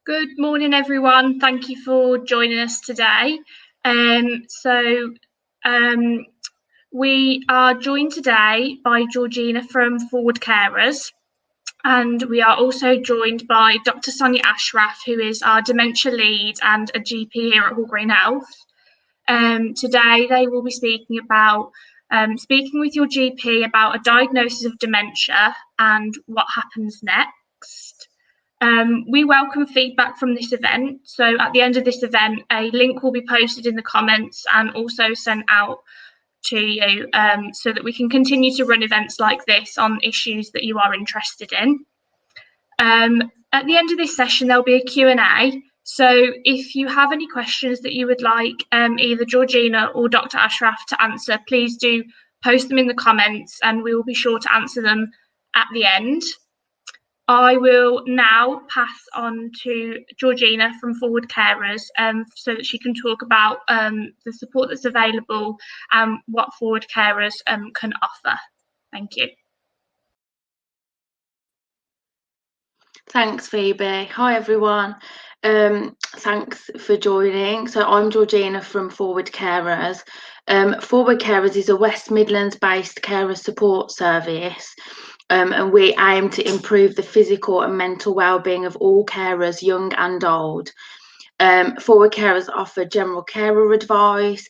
Good morning, everyone. Thank you for joining us today. We are joined today by Georgina from Forward Carers, and we are also joined by Dr Dr Ashraf, who is our dementia lead and a GP here at Hall Green Health. Today they will be speaking about speaking with your GP about a diagnosis of dementia and what happens next. We welcome feedback from this event. So at the end of this event, a link will be posted in the comments and also sent out to you so that we can continue to run events like this on issues that you are interested in. At the end of this session, there'll be a Q&A. So if you have any questions that you would like either Georgina or Dr Ashraf to answer, please do post them in the comments and we will be sure to answer them at the end. I will now pass on to Georgina from Forward Carers so that she can talk about the support that's available and what Forward Carers can offer. Thank you. Thanks, Phoebe. Hi, everyone. Thanks for joining. So I'm Georgina from Forward Carers. Forward Carers is a West Midlands-based carer support service. And we aim to improve the physical and mental well-being of all carers, young and old. Forward Carers offer general carer advice.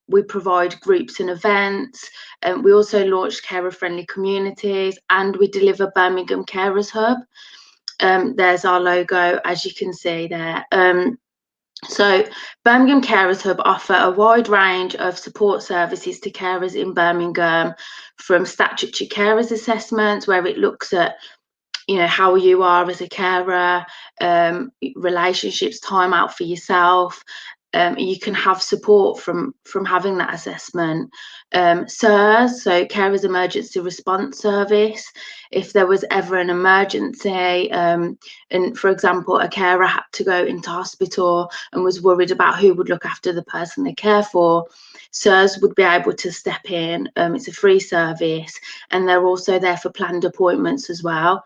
We provide groups and events. We also launched carer-friendly communities, and we deliver Birmingham Carers Hub. There's our logo, as you can see there. So Birmingham Carers Hub offer a wide range of support services to carers in Birmingham, from statutory carers assessments, where it looks at how you are as a carer, relationships, time out for yourself. You can have support from having that assessment. CERS, so Carers Emergency Response Service, if there was ever an emergency, and for example a carer had to go into hospital and was worried about who would look after the person they care for, CERS would be able to step in. It's a free service, and they're also there for planned appointments as well.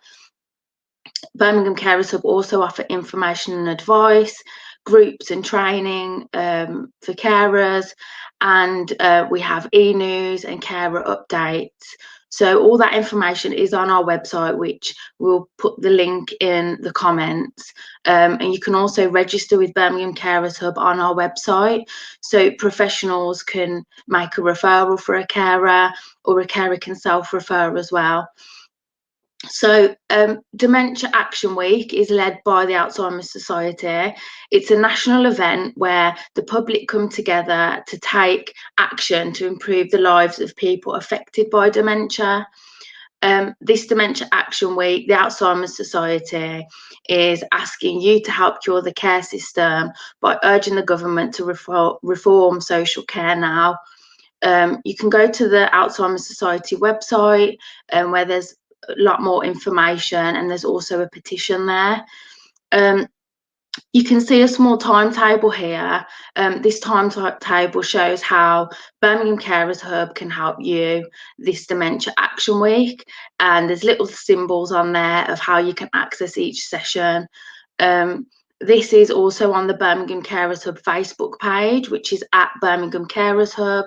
Birmingham Carers Hub also offer information and advice, groups and training for carers, and we have e-news and carer updates. So all that information is on our website, which we'll put the link in the comments. And you can also register with Birmingham Carers Hub on our website, so professionals can make a referral for a carer, or a carer can self-refer as well. So Dementia Action Week is led by the Alzheimer's Society. It's a national event where the public come together to take action to improve the lives of people affected by dementia. This Dementia Action Week, the Alzheimer's Society is asking you to help cure the care system by urging the government to reform social care now. You can go to the Alzheimer's Society website where there's a lot more information, and there's also a petition there. You can see a small timetable here. This timetable shows how Birmingham Carers Hub can help you this Dementia Action Week, and there's little symbols on there of how you can access each session. This is also on the Birmingham Carers Hub Facebook page, which is at Birmingham Carers Hub.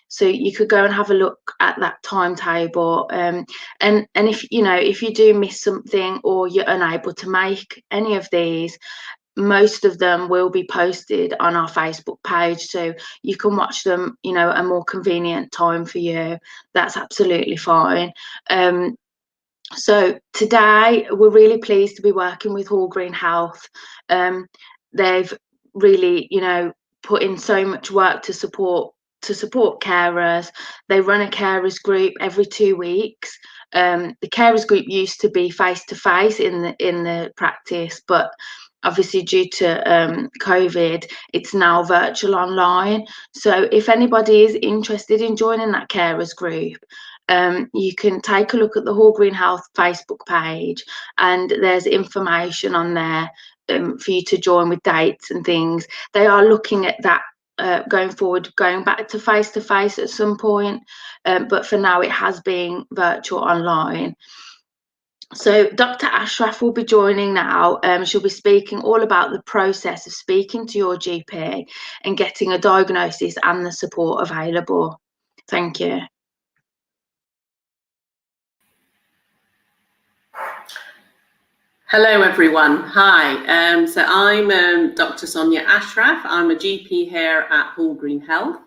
So you could go and have a look at that timetable, and if you do miss something or you're unable to make any of these, most of them will be posted on our Facebook page, so you can watch them a more convenient time for you. That's absolutely fine. So today we're really pleased to be working with Hall Green Health. They've really put in so much work to support carers. They run a carers group every 2 weeks. The carers group used to be face-to-face in the practice, but obviously due to COVID, it's now virtual online. So if anybody is interested in joining that carers group, you can take a look at the Hall Green Health Facebook page, and there's information on there for you to join with dates and things. They are looking at that going forward, going back to face-to-face at some point, but for now it has been virtual online. So Dr Ashraf will be joining now. She'll be speaking all about the process of speaking to your GP and getting a diagnosis and the support available. Thank you. Hello everyone, hi. So I'm Dr Sonia Ashraf. I'm a GP here at Hall Green Health,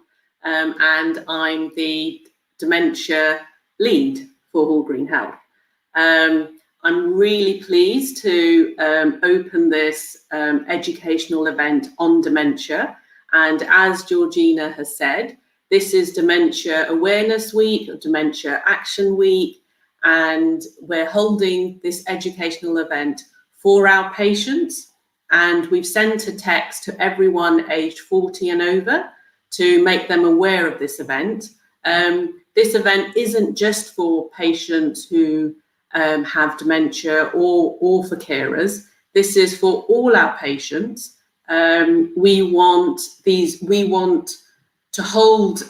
and I'm the dementia lead for Hall Green Health. I'm really pleased to open this educational event on dementia, and as Georgina has said, this is Dementia Awareness Week, or Dementia Action Week, and we're holding this educational event for our patients, and we've sent a text to everyone aged 40 and over to make them aware of this event. This event isn't just for patients who have dementia or for carers. This is for all our patients. We want to hold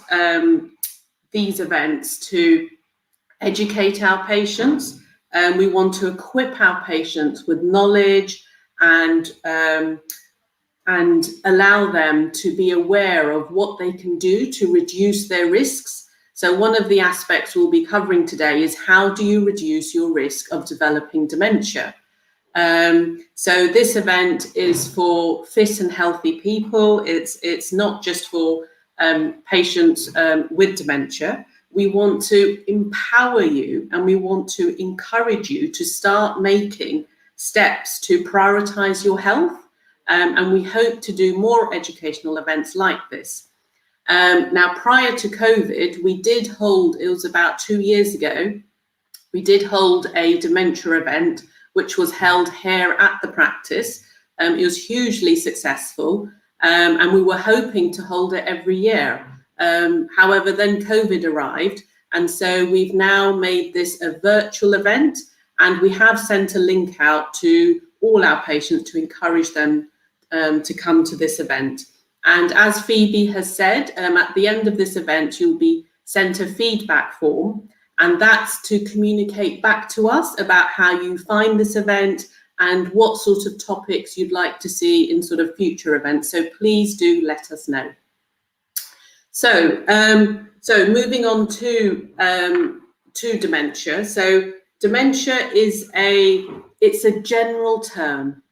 these events to educate our patients, and we want to equip our patients with knowledge and allow them to be aware of what they can do to reduce their risks. So one of the aspects we'll be covering today is how do you reduce your risk of developing dementia? So this event is for fit and healthy people. It's not just for patients with dementia. We want to empower you, and we want to encourage you to start making steps to prioritize your health. And we hope to do more educational events like this. Now, prior to COVID, we did hold, it was about 2 years ago, we did hold a dementia event, which was held here at the practice. It was hugely successful, and we were hoping to hold it every year. However, then COVID arrived, and so we've now made this a virtual event, and we have sent a link out to all our patients to encourage them to come to this event. And as Phoebe has said, at the end of this event, you'll be sent a feedback form, and that's to communicate back to us about how you find this event and what sort of topics you'd like to see in sort of future events. So please do let us know. So, moving on to dementia. So dementia is it's a general term.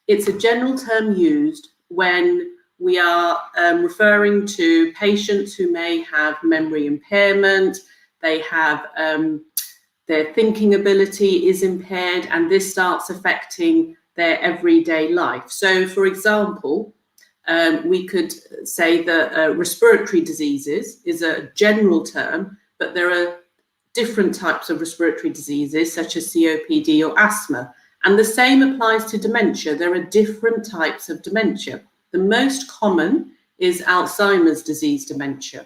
It's a general term used when we are referring to patients who may have memory impairment, they have their thinking ability is impaired, and this starts affecting their everyday life. So, for example, we could say that respiratory diseases is a general term, but there are different types of respiratory diseases such as COPD or asthma. And the same applies to dementia. There are different types of dementia. The most common is Alzheimer's disease dementia.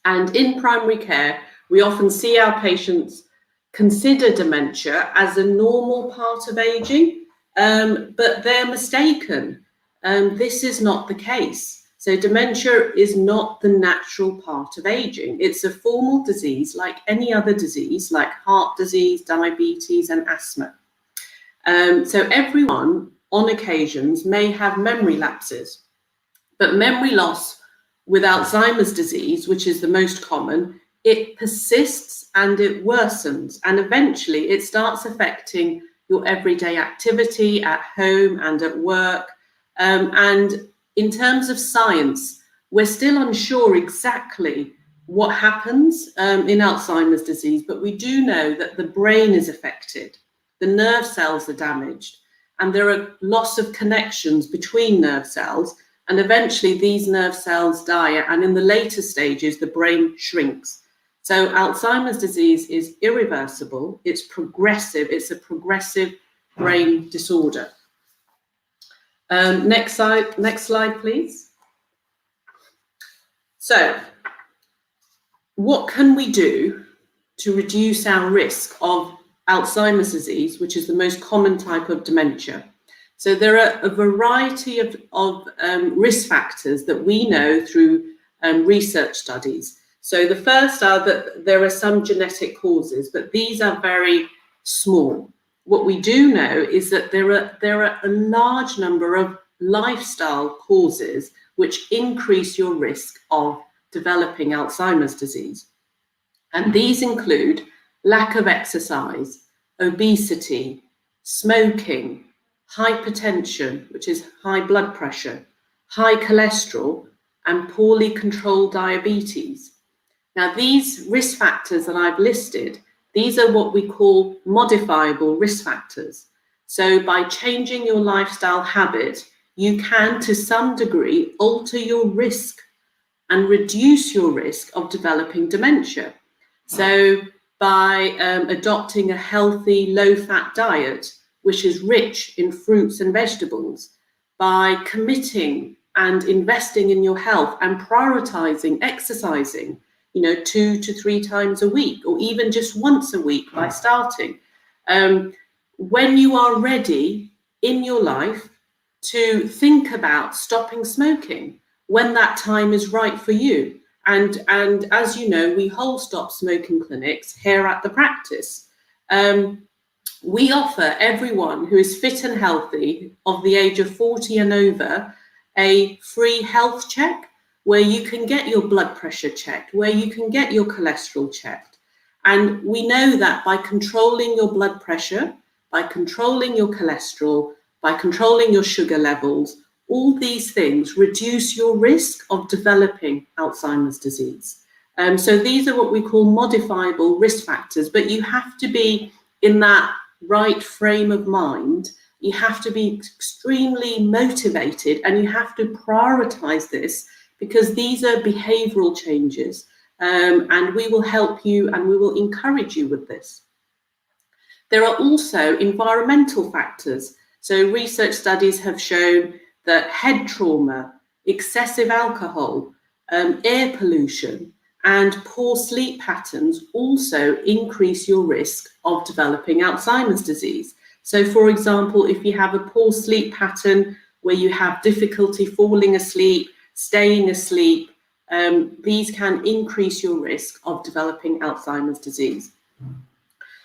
And in primary care, we often see our patients consider dementia as a normal part of aging, but they're mistaken. This is not the case. So dementia is not the natural part of aging. It's a formal disease like any other disease, like heart disease, diabetes, and asthma. So everyone on occasions may have memory lapses, but memory loss with Alzheimer's disease, which is the most common, it persists and it worsens, and eventually it starts affecting your everyday activity at home and at work. And in terms of science, we're still unsure exactly what happens in Alzheimer's disease, but we do know that the brain is affected, the nerve cells are damaged, and there are loss of connections between nerve cells, and eventually these nerve cells die, and in the later stages, the brain shrinks. So Alzheimer's disease is irreversible, it's progressive, it's a progressive brain disorder. Next slide, please. So, what can we do to reduce our risk of Alzheimer's disease, which is the most common type of dementia? So there are a variety of risk factors that we know through research studies. So the first are that there are some genetic causes, but these are very small. What we do know is that there are a large number of lifestyle causes which increase your risk of developing Alzheimer's disease. And these include lack of exercise, obesity, smoking, hypertension, which is high blood pressure, high cholesterol, and poorly controlled diabetes. Now, these risk factors that I've listed, these are what we call modifiable risk factors. So by changing your lifestyle habit, you can, to some degree, alter your risk and reduce your risk of developing dementia. So by adopting a healthy, low-fat diet, which is rich in fruits and vegetables, by committing and investing in your health and prioritizing exercising, 2 to 3 times a week, or even just once a week by starting. When you are ready in your life to think about stopping smoking, when that time is right for you. And as you know, we hold stop smoking clinics here at the practice. We offer everyone who is fit and healthy of the age of 40 and over a free health check where you can get your blood pressure checked, where you can get your cholesterol checked. And we know that by controlling your blood pressure, by controlling your cholesterol, by controlling your sugar levels, all these things reduce your risk of developing Alzheimer's disease. So these are what we call modifiable risk factors, but you have to be in that right frame of mind. You have to be extremely motivated, and you have to prioritize this, because these are behavioral changes, and we will help you and we will encourage you with this. There are also environmental factors. So research studies have shown that head trauma, excessive alcohol, air pollution, and poor sleep patterns also increase your risk of developing Alzheimer's disease. So for example, if you have a poor sleep pattern where you have difficulty falling asleep, staying asleep, these can increase your risk of developing Alzheimer's disease.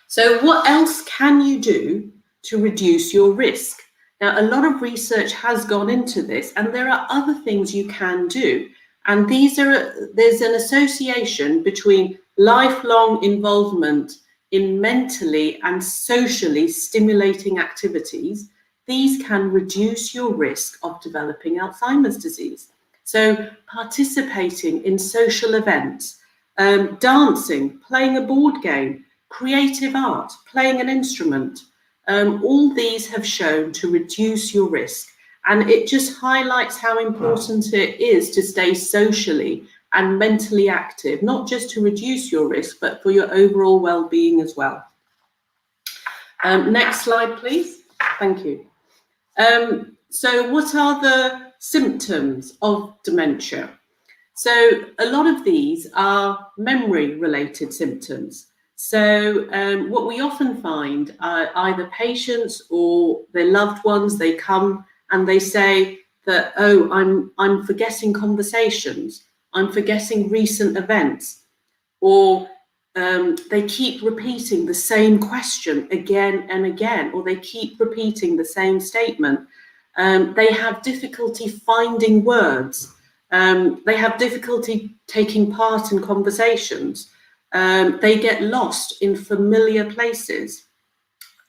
So what else can you do to reduce your risk? Now, a lot of research has gone into this, and there are other things you can do. And there's an association between lifelong involvement in mentally and socially stimulating activities. These can reduce your risk of developing Alzheimer's disease. So participating in social events, dancing, playing a board game, creative art, playing an instrument, all these have shown to reduce your risk. And it just highlights how important it is to stay socially and mentally active, not just to reduce your risk, but for your overall well-being as well. Next slide, please. Thank you. So what are the symptoms of dementia? So a lot of these are memory-related symptoms. So what we often find are either patients or their loved ones, they come and they say that, oh, I'm forgetting conversations, I'm forgetting recent events, or they keep repeating the same question again and again, or they keep repeating the same statement. They have difficulty finding words. They have difficulty taking part in conversations. They get lost in familiar places,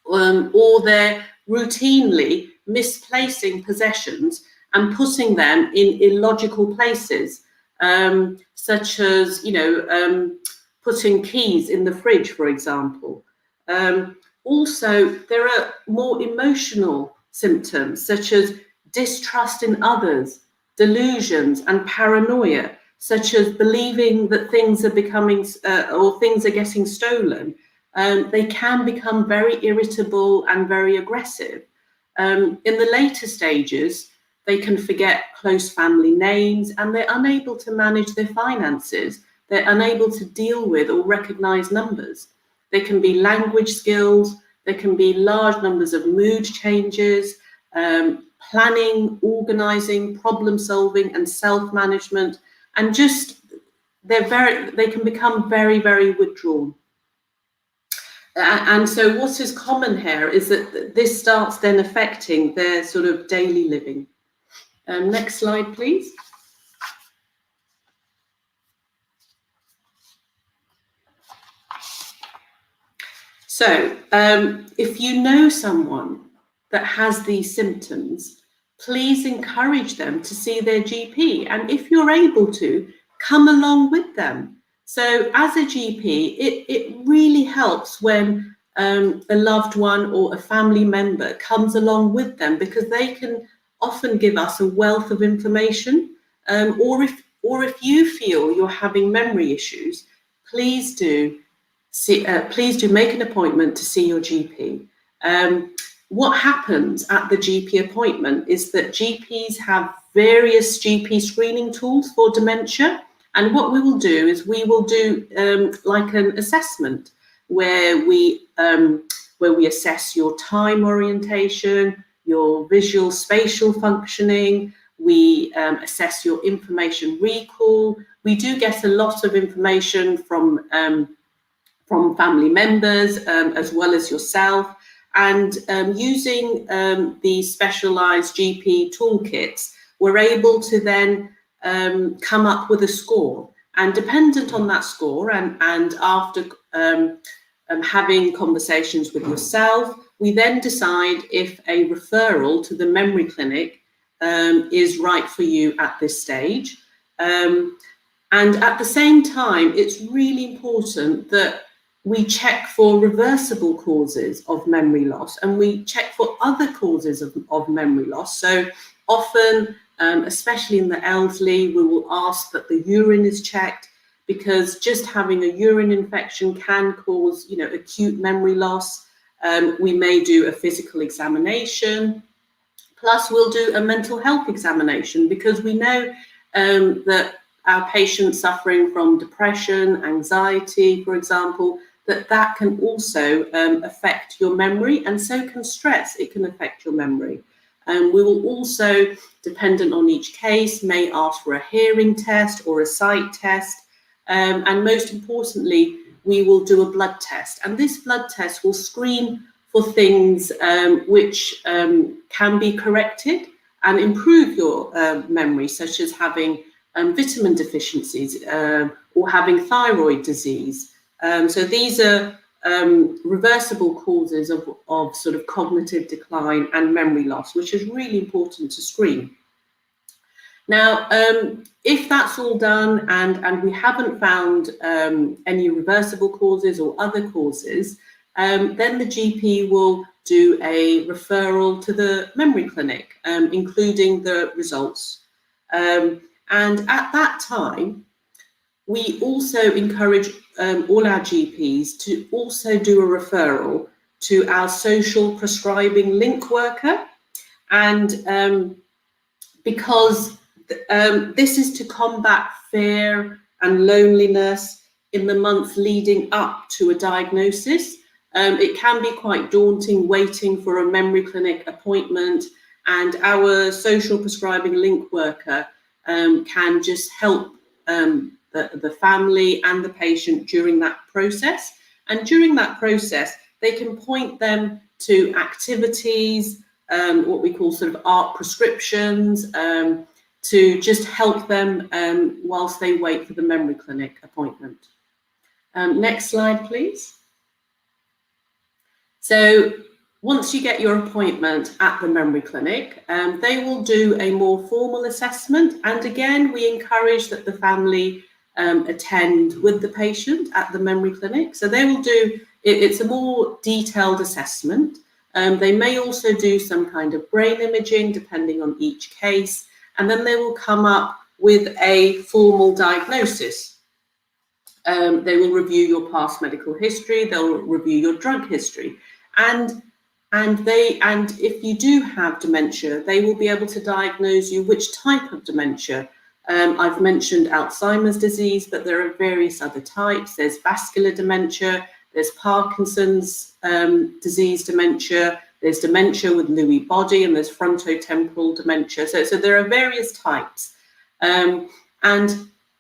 or they're routinely misplacing possessions and putting them in illogical places, such as, putting keys in the fridge, for example. Also, there are more emotional symptoms, such as distrust in others, delusions and paranoia, such as believing that things are becoming or things are getting stolen. They can become very irritable and very aggressive. In the later stages, they can forget close family names, and they're unable to manage their finances. They're unable to deal with or recognize numbers. There can be language skills. There can be large numbers of mood changes, planning, organizing, problem solving, and self-management. And just they can become very, very withdrawn. And so what is common here is that this starts then affecting their sort of daily living. Next slide, please. So if you know someone that has these symptoms, please encourage them to see their GP. And if you're able to, come along with them. So as a GP, it really helps when a loved one or a family member comes along with them, because they can often give us a wealth of information. Or if you feel you're having memory issues, please do make an appointment to see your GP. What happens at the GP appointment is that GPs have various GP screening tools for dementia. And what we will do is we will do like an assessment where we assess your time orientation, your visual spatial functioning. We assess your information recall. We do get a lot of information from family members as well as yourself. And using the specialised GP toolkits, we're able to then come up with a score. And dependent on that score, and after having conversations with yourself, we then decide if a referral to the memory clinic is right for you at this stage. And at the same time, it's really important that we check for reversible causes of memory loss, and we check for other causes of memory loss. So often, especially in the elderly, we will ask that the urine is checked, because just having a urine infection can cause, acute memory loss. We may do a physical examination, plus we'll do a mental health examination, because we know that our patients suffering from depression, anxiety, for example, that can also affect your memory, and so can stress. It can affect your memory. We will also, dependent on each case, may ask for a hearing test or a sight test. And most importantly, we will do a blood test. And this blood test will screen for things which can be corrected and improve your memory, such as having vitamin deficiencies or having thyroid disease. So these are reversible causes of sort of cognitive decline and memory loss, which is really important to screen. Now, if that's all done and we haven't found any reversible causes or other causes, then the GP will do a referral to the memory clinic, including the results. And at that time, we also encourage all our GPs to also do a referral to our social prescribing link worker. And because this is to combat fear and loneliness in the months leading up to a diagnosis. It can be quite daunting waiting for a memory clinic appointment, and our social prescribing link worker can just help the family and the patient during that process. And during that process, they can point them to activities, what we call sort of art prescriptions, to just help them whilst they wait for the memory clinic appointment. Next slide, please. So once you get your appointment at the memory clinic, they will do a more formal assessment. And again, we encourage that the family attend with the patient at the memory clinic. So they will do, it's a more detailed assessment. They may also do some kind of brain imaging depending on each case. And then they will come up with a formal diagnosis. They will review your past medical history. They'll review your drug history. And if you do have dementia, they will be able to diagnose you which type of dementia. I've mentioned Alzheimer's disease, but there are various other types. There's vascular dementia, there's Parkinson's disease dementia, there's dementia with Lewy body, and there's frontotemporal dementia. So there are various types. And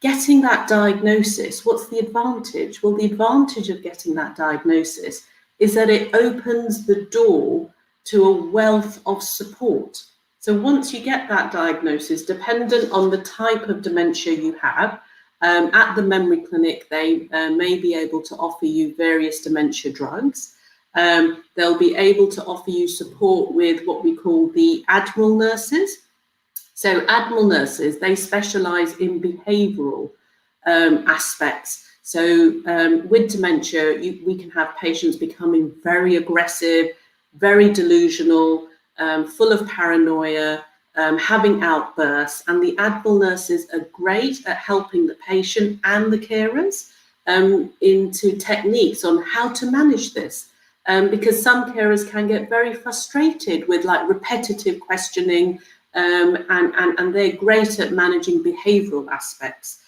getting that diagnosis, what's the advantage? Well, the advantage of getting that diagnosis is that it opens the door to a wealth of support. So once you get that diagnosis, dependent on the type of dementia you have, at the memory clinic, they may be able to offer you various dementia drugs. They'll be able to offer you support with what we call the Admiral Nurses. So Admiral Nurses, they specialise in behavioural aspects. So with dementia, we can have patients becoming very aggressive, very delusional, full of paranoia, having outbursts, and the Admiral Nurses are great at helping the patient and the carers into techniques on how to manage this. Because some carers can get very frustrated with like repetitive questioning, and they're great at managing behavioural aspects.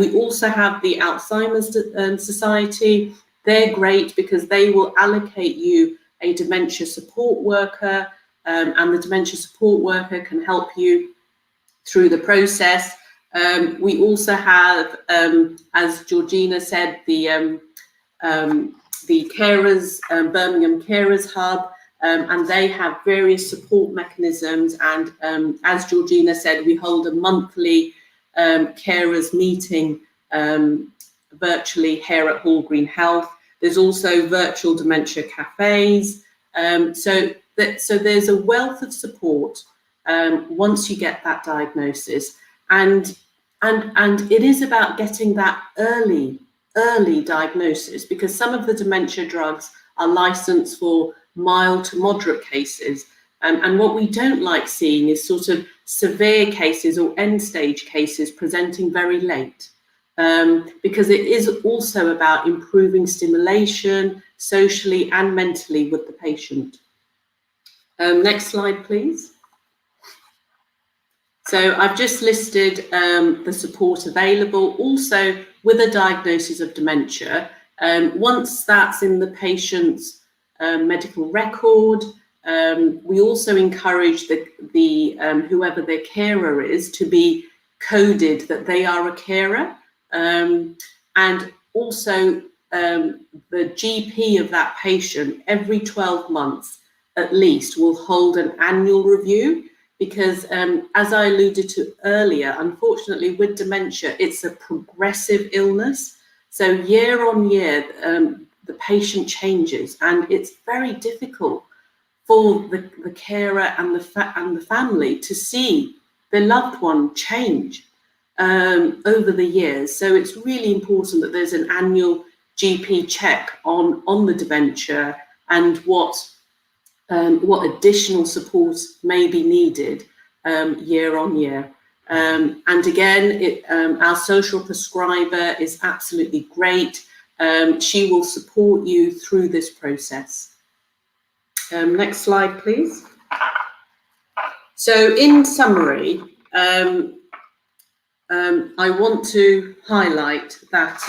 We also have the Alzheimer's Society. They're great because they will allocate you a dementia support worker, and the dementia support worker can help you through the process. We also have, as Georgina said, the carers, Birmingham Carers Hub, and they have various support mechanisms. And as Georgina said, we hold a monthly carers meeting virtually here at Hall Green Health. There's also virtual dementia cafes. So there's a wealth of support once you get that diagnosis, and it is about getting that early diagnosis, because some of the dementia drugs are licensed for mild to moderate cases, and what we don't like seeing is sort of severe cases or end stage cases presenting very late, because it is also about improving stimulation socially and mentally with the patient. Next slide, please. So I've just listed the support available. Also, with a diagnosis of dementia, once that's in the patient's medical record, we also encourage whoever their carer is to be coded that they are a carer, and also the GP of that patient every 12 months at least will hold an annual review, because as I alluded to earlier, unfortunately with dementia, it's a progressive illness. So year on year, the patient changes, and it's very difficult for the carer and the family to see their loved one change over the years. So it's really important that there's an annual GP check on the dementia and what additional support may be needed year on year. And again, our social prescriber is absolutely great. She will support you through this process. Next slide, please. So in summary, I want to highlight that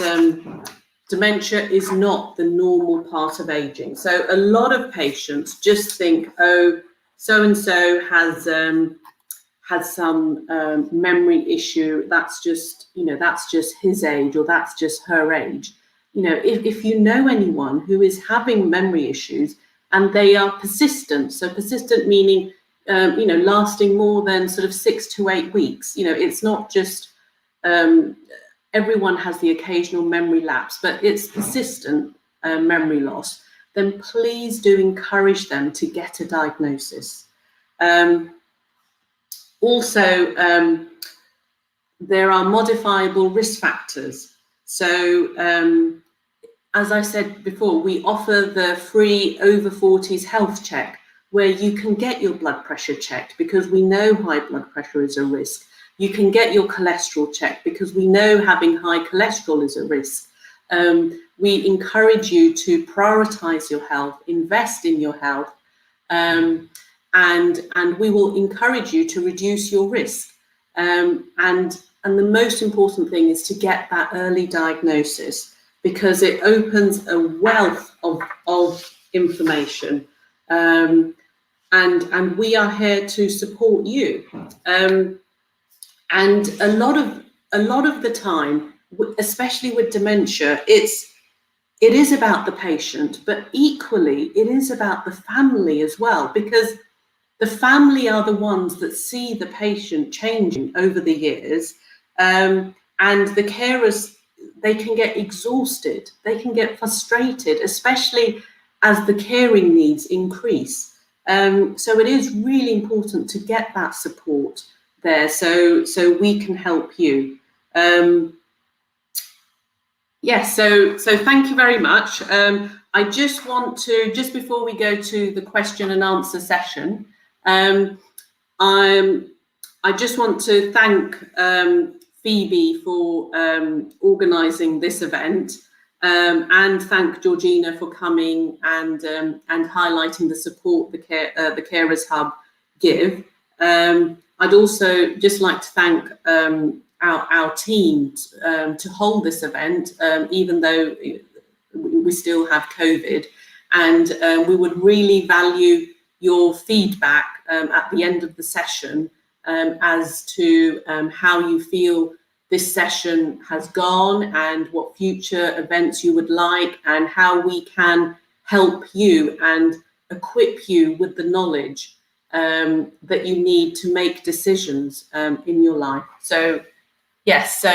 dementia is not the normal part of aging. So a lot of patients just think, oh, so-and-so has some memory issue. That's just his age, or that's just her age. You know, if you know anyone who is having memory issues and they are persistent, so persistent meaning, lasting more than sort of 6 to 8 weeks, it's not just, everyone has the occasional memory lapse, but it's persistent memory loss, then please do encourage them to get a diagnosis. Also, there are modifiable risk factors. So, as I said before, we offer the free over 40s health check, where you can get your blood pressure checked, because we know high blood pressure is a risk. You can get your cholesterol checked, because we know having high cholesterol is a risk. We encourage you to prioritize your health, invest in your health, and we will encourage you to reduce your risk. And the most important thing is to get that early diagnosis, because it opens a wealth of information. And we are here to support you. And a lot of the time, especially with dementia, it's it is about the patient, but equally it is about the family as well, because the family are the ones that see the patient changing over the years, and the carers, they can get exhausted, they can get frustrated, especially as the caring needs increase. So it is really important to get that support there, so we can help you. Yes, so thank you very much. I just want to, just before we go to the question and answer session, I just want to thank Phoebe for organising this event, and thank Georgina for coming and highlighting the support the Carers Hub give. I'd also just like to thank our team to hold this event, even though we still have COVID, and we would really value your feedback at the end of the session as to how you feel this session has gone and what future events you would like, and how we can help you and equip you with the knowledge that you need to make decisions in your life. So yes, so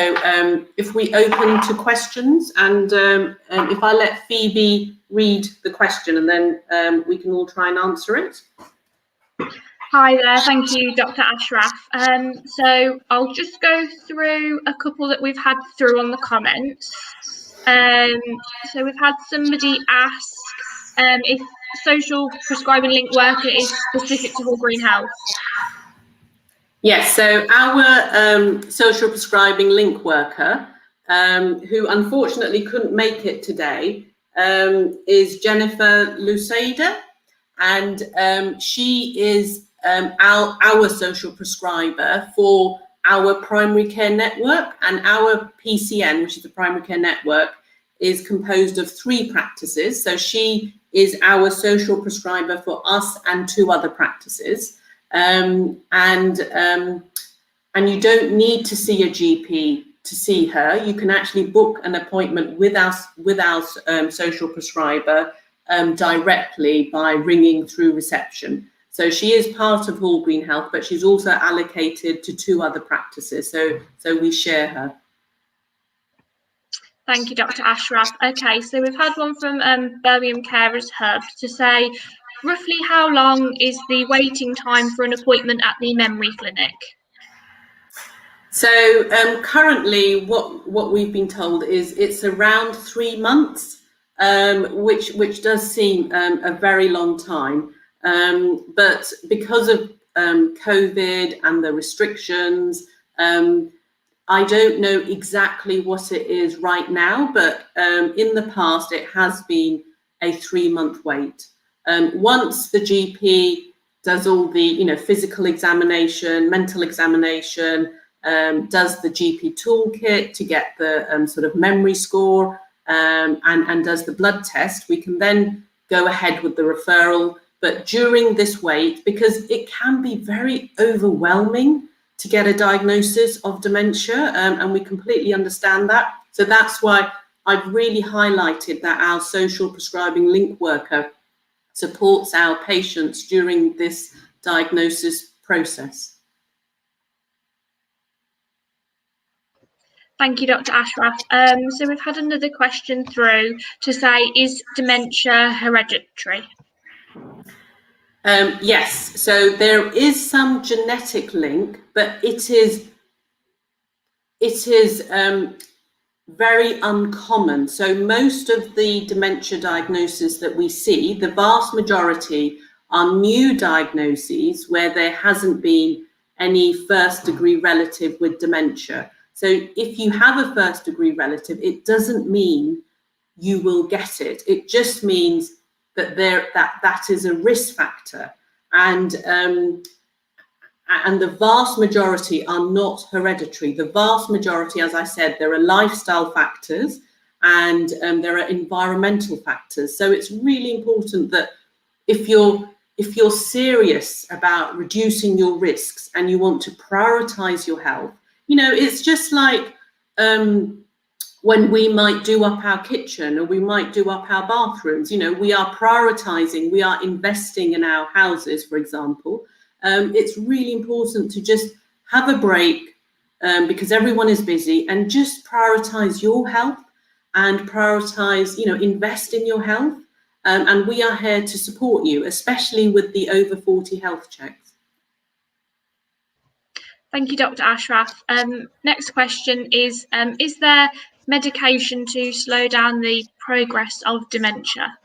if we open to questions, and if I let Phoebe read the question, and then we can all try and answer it. Hi there, thank you, Dr. Ashraf. So I'll just go through a couple that we've had through on the comments. So we've had somebody ask if social prescribing link worker is specific to Hall Green Health. Yes, so our social prescribing link worker, who unfortunately couldn't make it today, is Jennifer Luceda, and she is our social prescriber for our primary care network, and our PCN, which is the primary care network, is composed of 3 practices. So she is our social prescriber for us and 2 other practices. And you don't need to see a GP to see her. You can actually book an appointment with our social prescriber directly by ringing through reception. So she is part of Hall Green Health, but she's also allocated to 2 other practices. So we share her. Thank you, Dr. Ashraf. Okay, so we've had one from Birmingham Carers Hub to say, roughly how long is the waiting time for an appointment at the memory clinic? So currently what we've been told is it's around 3 months, which does seem a very long time. But because of COVID and the restrictions, I don't know exactly what it is right now, but in the past it has been a 3-month wait. Once the GP does all the physical examination, mental examination, does the GP toolkit to get the sort of memory score, and does the blood test, we can then go ahead with the referral. But during this wait, because it can be very overwhelming to get a diagnosis of dementia, and we completely understand that. So that's why I've really highlighted that our social prescribing link worker supports our patients during this diagnosis process. Thank you, Dr. Ashraf. So we've had another question through to say, is dementia hereditary? Yes, so there is some genetic link, but it is very uncommon. So most of the dementia diagnoses that we see, the vast majority are new diagnoses where there hasn't been any first-degree relative with dementia. So if you have a first-degree relative, it doesn't mean you will get it. It just means that that is a risk factor, and the vast majority are not hereditary. The vast majority, as I said, there are lifestyle factors and there are environmental factors. So it's really important that if you're serious about reducing your risks and you want to prioritize your health, it's just like when we might do up our kitchen or we might do up our bathrooms. We are prioritizing, we are investing in our houses, for example. It's really important to just have a break, because everyone is busy, and just prioritize your health and prioritize, invest in your health. And we are here to support you, especially with the over 40 health checks. Thank you, Dr. Ashraf. Next question is there medication to slow down the progress of dementia?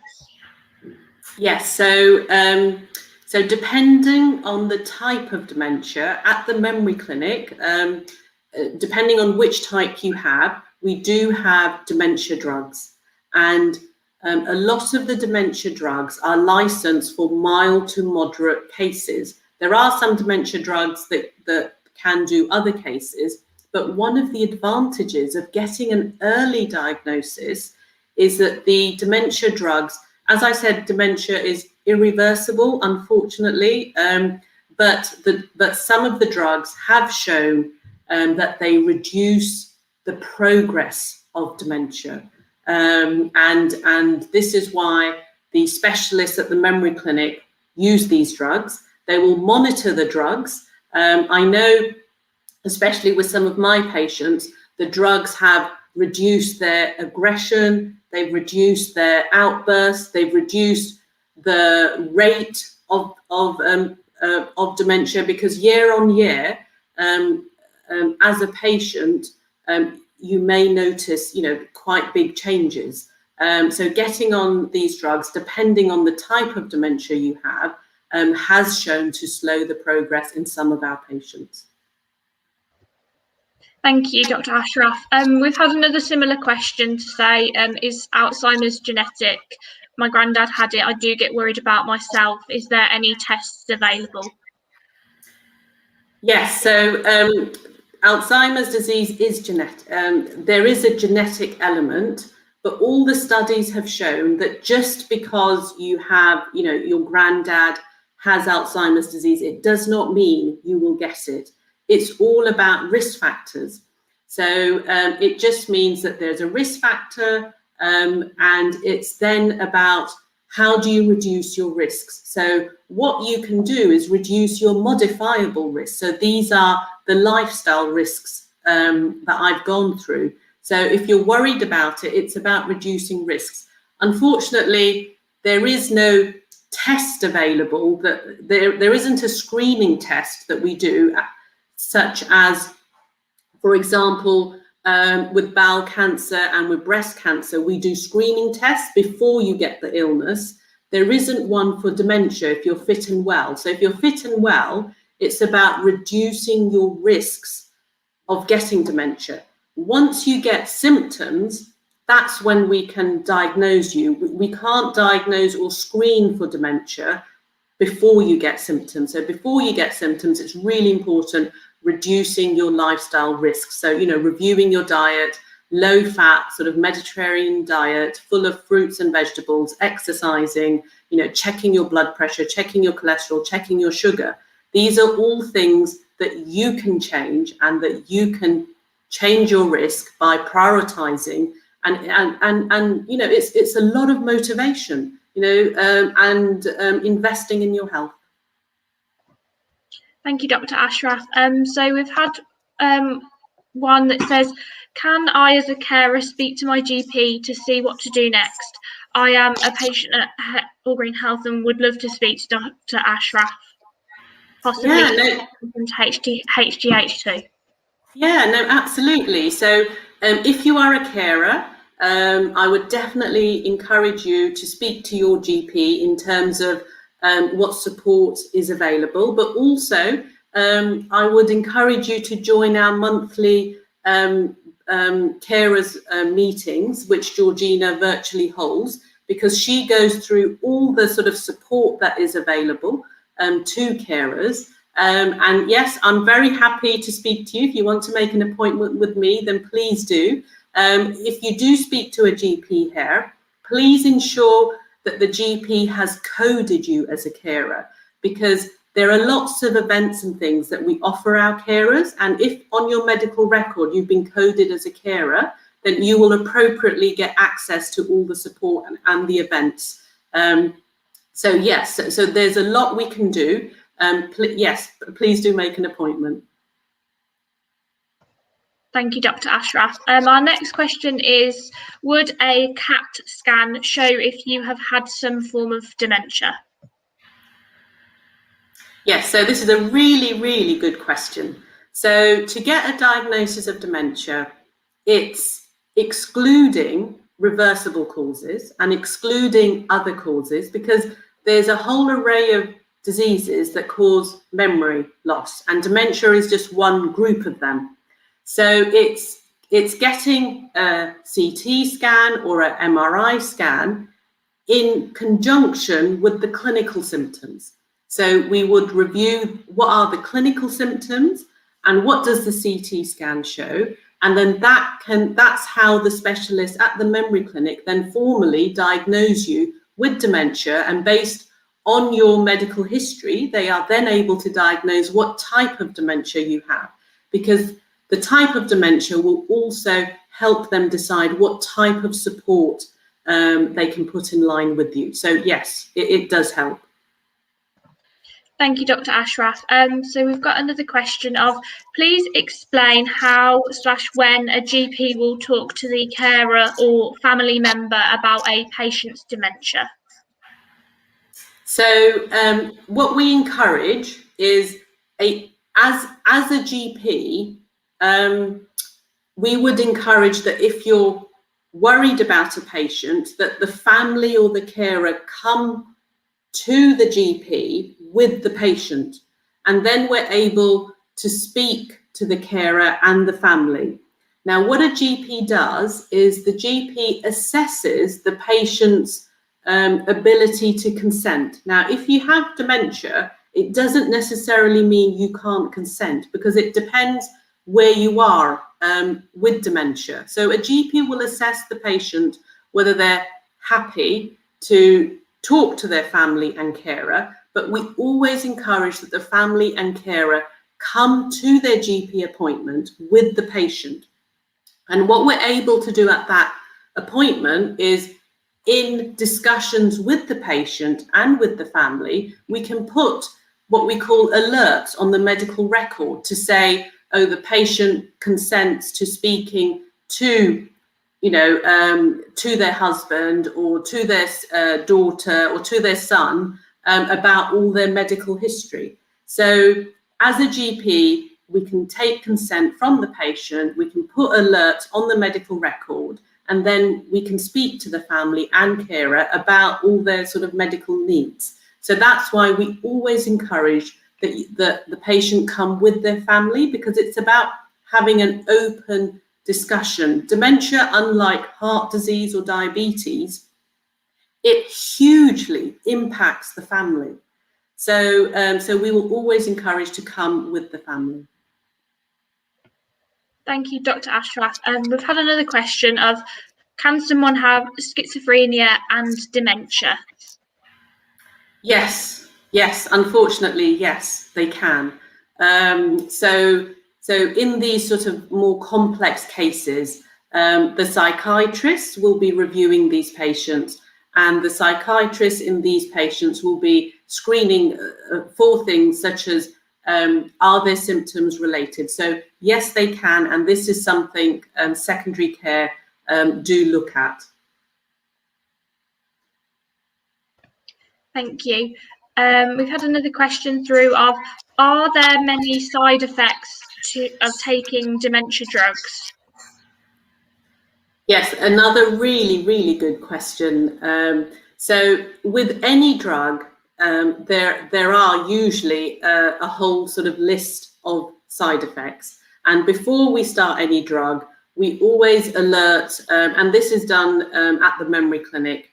Yes, so depending on the type of dementia, at the memory clinic, depending on which type you have, we do have dementia drugs. And a lot of the dementia drugs are licensed for mild to moderate cases. There are some dementia drugs that can do other cases, but one of the advantages of getting an early diagnosis is that the dementia drugs, as I said, dementia is irreversible, unfortunately, but some of the drugs have shown that they reduce the progress of dementia. And this is why the specialists at the memory clinic use these drugs. They will monitor the drugs. I know, especially with some of my patients, the drugs have reduced their aggression, they've reduced their outbursts, they've reduced the rate of dementia, because year on year, as a patient, you may notice, quite big changes. So getting on these drugs, depending on the type of dementia you have, has shown to slow the progress in some of our patients. Thank you, Dr. Ashraf. We've had another similar question to say, is Alzheimer's genetic? My granddad had it. I do get worried about myself. Is there any tests available? Yes, so Alzheimer's disease is genetic. There is a genetic element, but all the studies have shown that just because you have, your granddad has Alzheimer's disease, it does not mean you will get it. It's all about risk factors. So it just means that there's a risk factor, and it's then about how do you reduce your risks. So what you can do is reduce your modifiable risks. So these are the lifestyle risks that I've gone through. So if you're worried about it, it's about reducing risks. Unfortunately, there is no test available, that there isn't a screening test that we do, such as, for example, with bowel cancer and with breast cancer, we do screening tests before you get the illness. There isn't one for dementia if you're fit and well. So if you're fit and well, it's about reducing your risks of getting dementia. Once you get symptoms, that's when we can diagnose you. We can't diagnose or screen for dementia before you get symptoms. So before you get symptoms, it's really important reducing your lifestyle risks. So, reviewing your diet, low fat, sort of Mediterranean diet, full of fruits and vegetables, exercising, checking your blood pressure, checking your cholesterol, checking your sugar. These are all things that you can change, and that you can change your risk by prioritizing. And it's a lot of motivation, and investing in your health. Thank you, Dr. Ashraf. So we've had one that says, can I as a carer speak to my GP to see what to do next? I am a patient at All Green Health and would love to speak to Dr. Ashraf, possibly HGH2. Yeah, no, absolutely. So if you are a carer, I would definitely encourage you to speak to your GP in terms of what support is available, but also I would encourage you to join our monthly carers meetings, which Georgina virtually holds, because she goes through all the sort of support that is available to carers. And yes, I'm very happy to speak to you. If you want to make an appointment with me, then please do. If you do speak to a GP here, please ensure that the GP has coded you as a carer, because there are lots of events and things that we offer our carers. And if on your medical record you've been coded as a carer, then you will appropriately get access to all the support and the events. So yes, so there's a lot we can do. Yes, please do make an appointment. Thank you, Dr. Ashraf. Our next question is, would a CAT scan show if you have had some form of dementia? Yes, so this is a really, really good question. So to get a diagnosis of dementia, it's excluding reversible causes and excluding other causes, because there's a whole array of diseases that cause memory loss, and dementia is just one group of them. So it's getting a CT scan or an MRI scan in conjunction with the clinical symptoms. So we would review what are the clinical symptoms and what does the CT scan show, and then that's how the specialist at the memory clinic then formally diagnose you with dementia, and based on your medical history, they are then able to diagnose what type of dementia you have, because the type of dementia will also help them decide what type of support they can put in line with you. So yes, it does help. Thank you, Dr. Ashraf. So we've got another question of, please explain how/when a GP will talk to the carer or family member about a patient's dementia. So what we encourage is, as a GP, we would encourage that if you're worried about a patient, that the family or the carer come to the GP with the patient, and then we're able to speak to the carer and the family. Now, what a GP does is the GP assesses the patient's ability to consent. Now, if you have dementia, it doesn't necessarily mean you can't consent, because it depends where you are with dementia. So a GP will assess the patient whether they're happy to talk to their family and carer, but we always encourage that the family and carer come to their GP appointment with the patient. And what we're able to do at that appointment is, in discussions with the patient and with the family, we can put what we call alerts on the medical record to say, oh, the patient consents to speaking to, to their husband or to their daughter or to their son about all their medical history. So as a GP, we can take consent from the patient, we can put alerts on the medical record, and then we can speak to the family and carer about all their sort of medical needs. So that's why we always encourage that the patient come with their family, because it's about having an open discussion. Dementia, unlike heart disease or diabetes, it hugely impacts the family. So, so we will always encourage to come with the family. Thank you, Dr. Ashraf. We've had another question of, can someone have schizophrenia and dementia? Yes, unfortunately, yes, they can. So in these sort of more complex cases, the psychiatrists will be reviewing these patients, and the psychiatrists in these patients will be screening for things such as, are their symptoms related? So yes, they can, and this is something secondary care do look at. Thank you. We've had another question through of, are there many side effects of taking dementia drugs? Yes, another really, really good question. So with any drug, there are usually a whole sort of list of side effects. And before we start any drug, we always alert, and this is done at the memory clinic.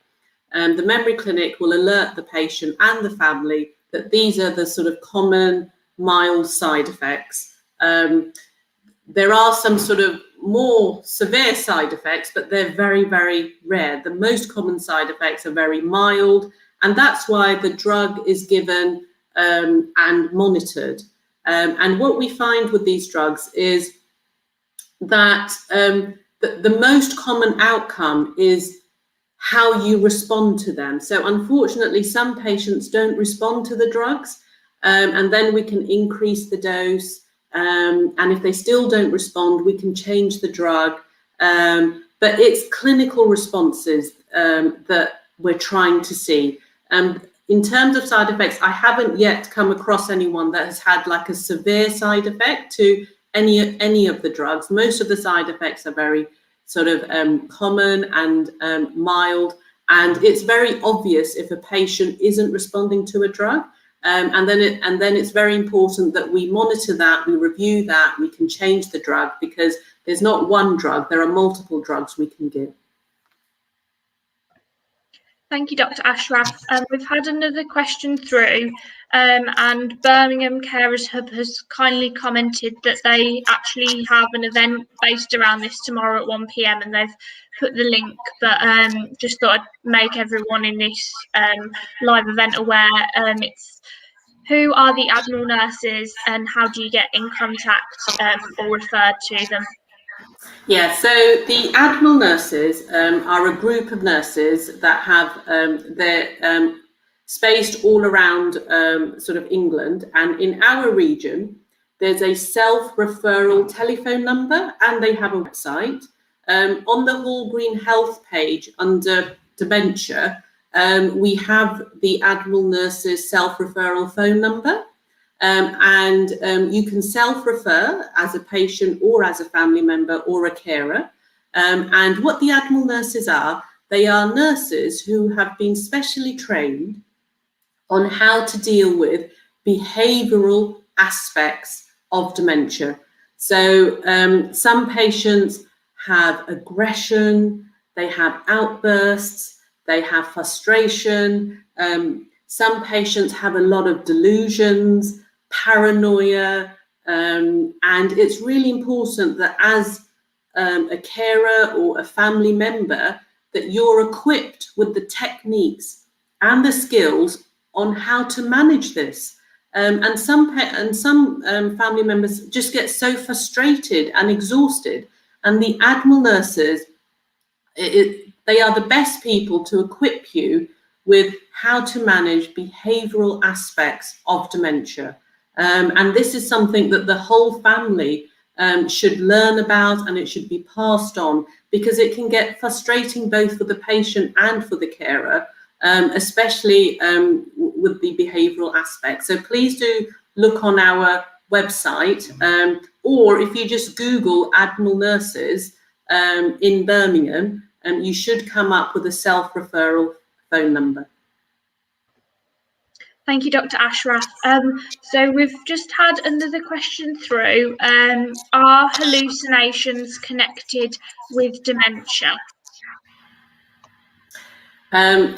The memory clinic will alert the patient and the family that these are the sort of common mild side effects. There are some sort of more severe side effects, but they're very, very rare. The most common side effects are very mild, and that's why the drug is given and monitored. And what we find with these drugs is that the most common outcome is how you respond to them. So unfortunately, some patients don't respond to the drugs, and then we can increase the dose. And if they still don't respond, we can change the drug. But it's clinical responses that we're trying to see. In terms of side effects, I haven't yet come across anyone that has had like a severe side effect to any of the drugs. Most of the side effects are very sort of common and mild, and it's very obvious if a patient isn't responding to a drug. And then it's very important that we monitor that, we review that, we can change the drug, because there's not one drug, there are multiple drugs we can give. Thank you, Dr Ashraf. We've had another question through, and Birmingham Carers Hub has kindly commented that they actually have an event based around this tomorrow at 1 PM, and they've put the link, but just thought I'd make everyone in this live event aware. It's who are the Admiral Nurses and how do you get in contact or referred to them? Yeah, so the Admiral Nurses are a group of nurses that have they're spaced all around sort of England, and in our region there's a self-referral telephone number, and they have a website. On the Hall Green Health page under dementia, we have the Admiral Nurses self-referral phone number. And you can self-refer as a patient or as a family member or a carer. And what the Admiral Nurses are, they are nurses who have been specially trained on how to deal with behavioural aspects of dementia. So some patients have aggression, they have outbursts, they have frustration. Some patients have a lot of delusions, paranoia, and it's really important that as a carer or a family member that you're equipped with the techniques and the skills on how to manage this. And some family members just get so frustrated and exhausted, and the Admiral Nurses, they are the best people to equip you with how to manage behavioural aspects of dementia. And this is something that the whole family should learn about, and it should be passed on, because it can get frustrating both for the patient and for the carer, especially with the behavioural aspect. So please do look on our website, or if you just Google Admiral Nurses in Birmingham, you should come up with a self-referral phone number. Thank you, Dr Ashraf. So we've just had another question through. Are hallucinations connected with dementia?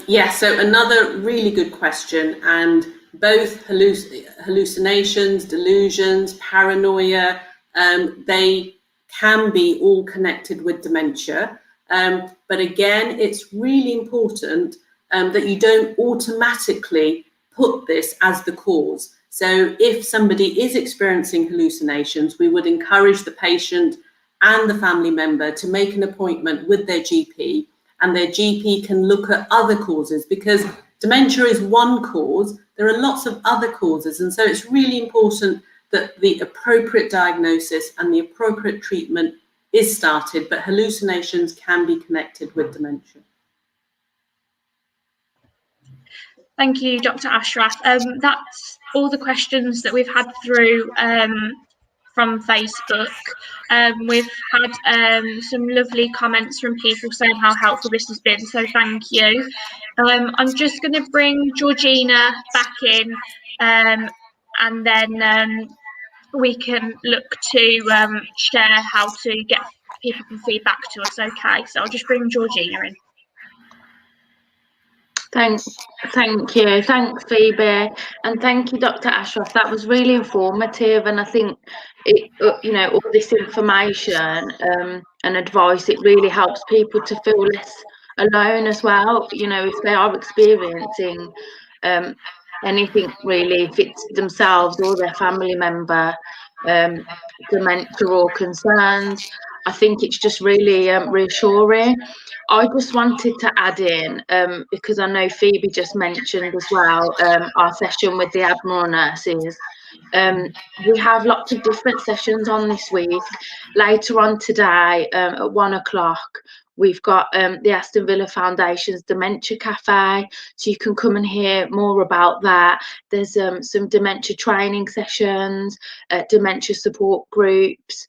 Yes, so another really good question, and both hallucinations, delusions, paranoia, they can be all connected with dementia. But again, it's really important that you don't automatically put this as the cause. So if somebody is experiencing hallucinations, we would encourage the patient and the family member to make an appointment with their GP, and their GP can look at other causes, because dementia is one cause. There are lots of other causes, and so it's really important that the appropriate diagnosis and the appropriate treatment is started, but hallucinations can be connected with dementia. Thank you, Dr Ashraf. That's all the questions that we've had through from Facebook. We've had some lovely comments from people saying how helpful this has been, so thank you. I'm just going to bring Georgina back in, and then we can look to share how to get people can feed back to us. Okay, so I'll just bring Georgina in. Thank you. Thanks, Phoebe, and thank you, Dr Ashraf. That was really informative, and I think it, all this information and advice, it really helps people to feel less alone as well. If they are experiencing anything really, if it's themselves or their family member, dementia or concerns, I think it's just really reassuring. I just wanted to add in, because I know Phoebe just mentioned as well, our session with the Admiral Nurses. We have lots of different sessions on this week. Later on today, at 1 o'clock, we've got the Aston Villa Foundation's Dementia Cafe, so you can come and hear more about that. There's some dementia training sessions, dementia support groups.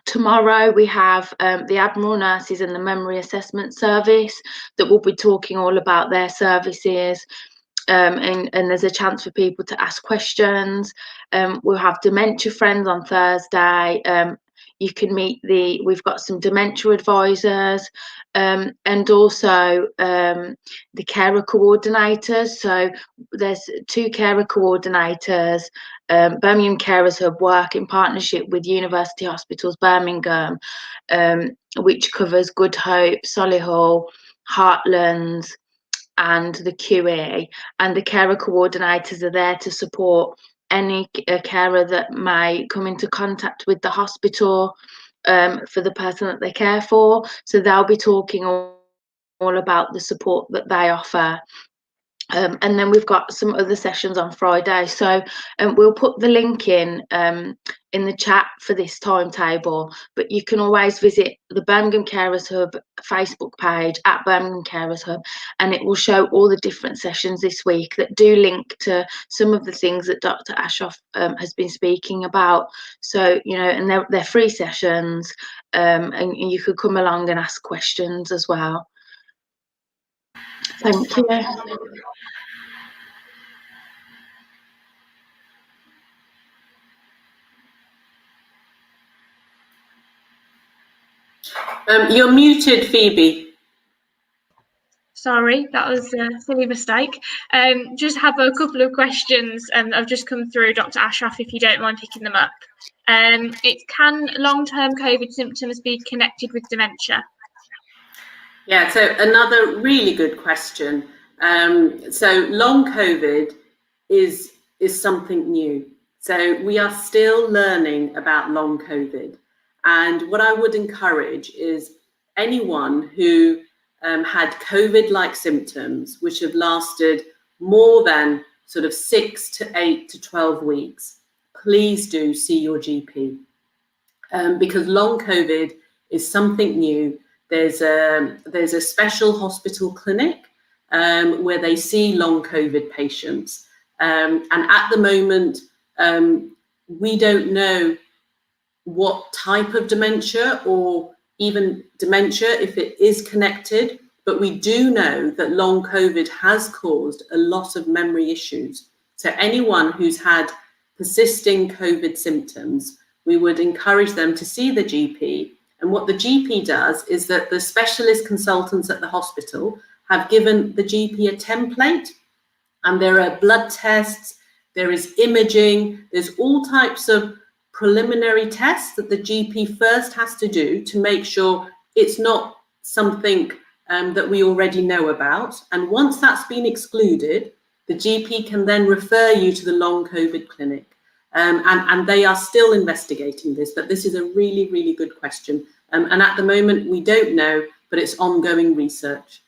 Tomorrow we have the Admiral Nurses and the Memory Assessment Service that will be talking all about their services. And there's a chance for people to ask questions. We'll have Dementia Friends on Thursday. You can meet we've got some dementia advisors, and also the carer coordinators. So there's 2 carer coordinators. Birmingham Carers Hub work in partnership with University Hospitals Birmingham, which covers Good Hope, Solihull, Heartlands, and the QA, and the carer coordinators are there to support any carer that may come into contact with the hospital for the person that they care for. So they'll be talking all about the support that they offer. And then we've got some other sessions on Friday. So we'll put the link in the chat for this timetable, but you can always visit the Birmingham Carers Hub Facebook page at Birmingham Carers Hub, and it will show all the different sessions this week that do link to some of the things that Dr Ashraf has been speaking about. So, you know, and they're free sessions, and you could come along and ask questions as well. Thank you. You're muted, Phoebe. Sorry, that was a silly mistake. Just have a couple of questions I've just come through, Dr Ashraf, if you don't mind picking them up. Can long-term COVID symptoms be connected with dementia? Yeah, so another really good question. So long COVID is something new. So we are still learning about long COVID. And what I would encourage is anyone who had COVID-like symptoms, which have lasted more than sort of 6 to 8 to 12 weeks, please do see your GP. Because long COVID is something new. There's a special hospital clinic where they see long COVID patients. And at the moment, we don't know what type of dementia or even dementia, if it is connected, but we do know that long COVID has caused a lot of memory issues. So anyone who's had persisting COVID symptoms, we would encourage them to see the GP. And what the GP does is that the specialist consultants at the hospital have given the GP a template, and there are blood tests, there is imaging, there's all types of preliminary tests that the GP first has to do to make sure it's not something that we already know about. And once that's been excluded, the GP can then refer you to the long COVID clinic. And they are still investigating this, but this is a really, really good question. And at the moment, we don't know, but it's ongoing research.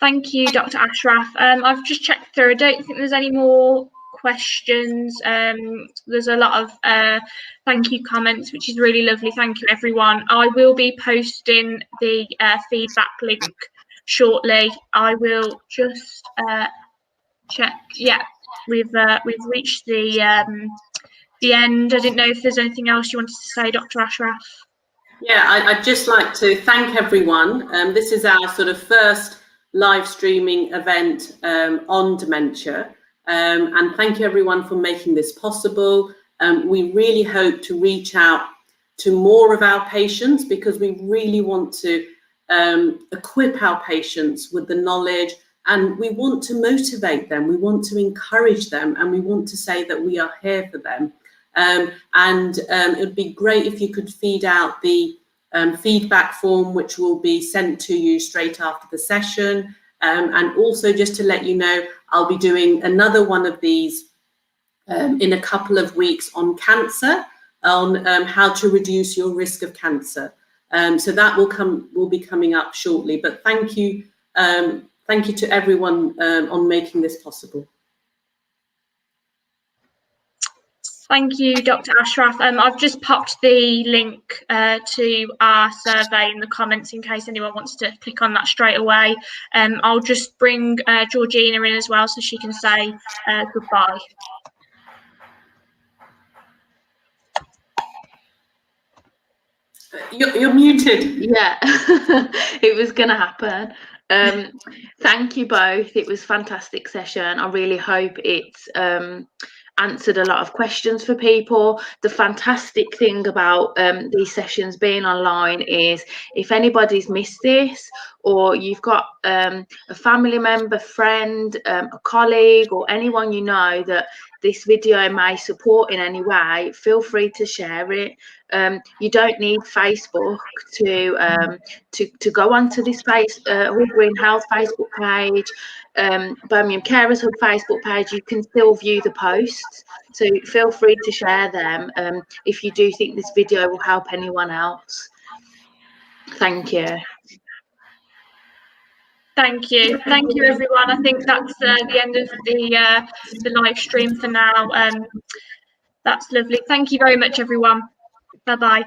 Thank you, Dr Ashraf. I've just checked through. I don't think there's any more questions. There's a lot of thank you comments, which is really lovely. Thank you, everyone. I will be posting the feedback link shortly. I will just check. Yeah, we've reached the end. I didn't know if there's anything else you wanted to say, Dr Ashraf. Yeah, I'd just like to thank everyone. This is our sort of first live streaming event on dementia. And thank you everyone for making this possible. We really hope to reach out to more of our patients, because we really want to equip our patients with the knowledge, and we want to motivate them, we want to encourage them, and we want to say that we are here for them. It would be great if you could feed out the feedback form, which will be sent to you straight after the session. And also, just to let you know, I'll be doing another one of these in a couple of weeks on cancer. on how to reduce your risk of cancer. So that will be coming up shortly. But thank you to everyone on making this possible. Thank you, Dr. Ashraf. I've just popped the link to our survey in the comments in case anyone wants to click on that straight away. I'll just bring Georgina in as well so she can say goodbye. You're muted. Yeah, it was going to happen. Thank you both. It was a fantastic session. I really hope it's answered a lot of questions for people. The fantastic thing about these sessions being online is if anybody's missed this, or you've got a family member, friend, a colleague, or anyone you know that this video may support in any way, feel free to share it. You don't need Facebook to go onto this Hull Green Health Facebook page, Birmingham Carers Hub Facebook page. You can still view the posts, so feel free to share them if you do think this video will help anyone else. Thank you. Thank you everyone. I think that's the end of the live stream for now. That's lovely. Thank you very much everyone. Bye bye.